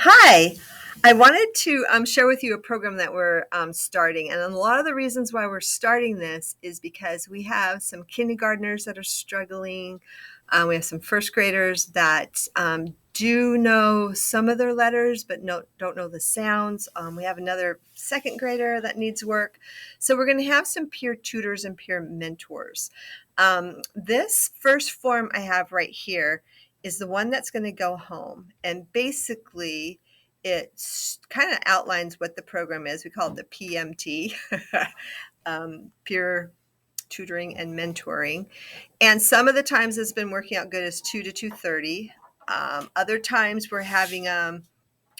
Hi, I wanted to share with you a program that we're starting. And a lot of the reasons why we're starting this is because we have some kindergartners that are struggling. We have some first graders that do know some of their letters, but don't know the sounds. We have another second grader that needs work. So we're going to have some peer tutors and peer mentors. This first form I have right here is the one that's going to go home. And basically, it kind of outlines what the program is. We call it the PMT, Peer Tutoring and Mentoring. And some of the times it's been working out good as 2 to 2:30. Other times we're having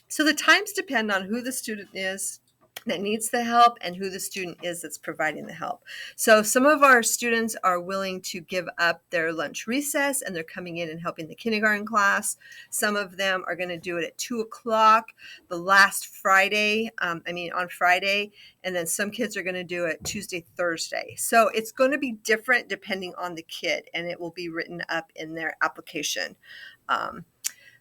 so the times depend on who the student is that needs the help and who the student is that's providing the help. So some of our students are willing to give up their lunch recess and they're coming in and helping the kindergarten class. Some of them are going to do it at 2:00 the last Friday, on Friday, and then some kids are going to do it Tuesday, Thursday. So it's going to be different depending on the kid, and it will be written up in their application.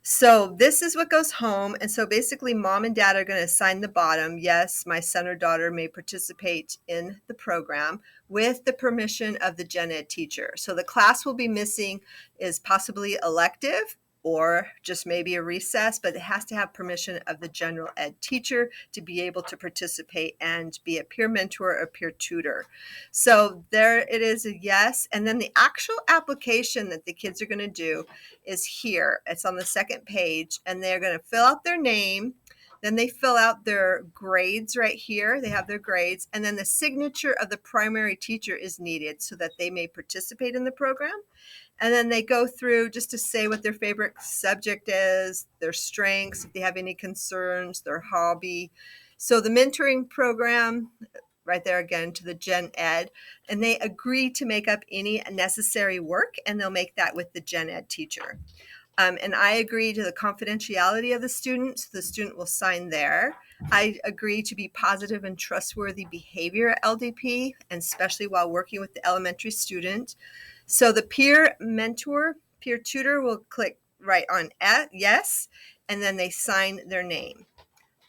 So this is what goes home. And so basically mom and dad are going to sign the bottom. Yes, my son or daughter may participate in the program with the permission of the gen ed teacher. So the class we'll be missing is possibly elective or just maybe a recess, but it has to have permission of the general ed teacher to be able to participate and be a peer mentor or peer tutor. So there it is, a yes. And then the actual application that the kids are going to do is here. It's on the second page, and they're going to fill out their name. Then they fill out their grades right here. They have their grades, and then the signature of the primary teacher is needed so that they may participate in the program. And then they go through just to say what their favorite subject is, their strengths, if they have any concerns, their hobby. So the mentoring program, right there again to the gen ed, and they agree to make up any necessary work, and they'll make that with the gen ed teacher. And I agree to the confidentiality of the student, so the student will sign there. I agree to be positive and trustworthy behavior at LDP, and especially while working with the elementary student. So the peer mentor, peer tutor will click right on yes, and then they sign their name.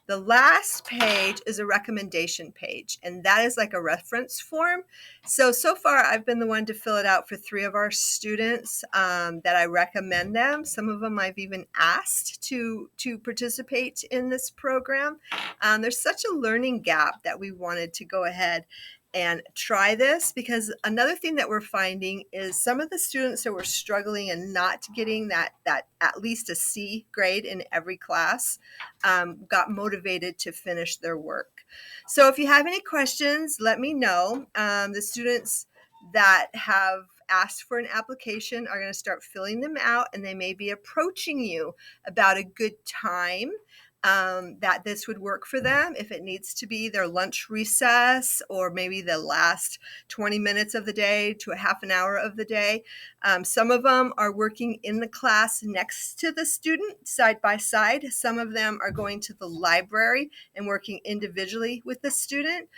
The last page is a recommendation page, and that is like a reference form. So far, I've been the one to fill it out for 3 of our students that I recommend them. Some of them I've even asked to participate in this program. There's such a learning gap that we wanted to go ahead and try this, because another thing that we're finding is some of the students that were struggling and not getting that at least a C grade in every class got motivated to finish their work. So if you have any questions, let me know. The students that have asked for an application are going to start filling them out, and they may be approaching you about a good time that this would work for them, if it needs to be their lunch recess or maybe the last 20 minutes of the day to a half an hour of the day. Some of them are working in the class next to the student side by side. Some of them are going to the library and working individually with the student.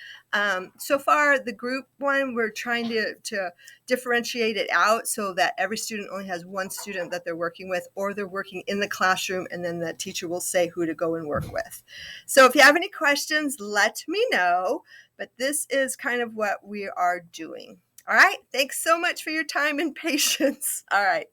So far, the group one, we're trying to differentiate it out so that every student only has one student that they're working with, or they're working in the classroom, and then the teacher will say who to go and work with. So if you have any questions, let me know. But this is kind of what we are doing. All right. Thanks so much for your time and patience. All right.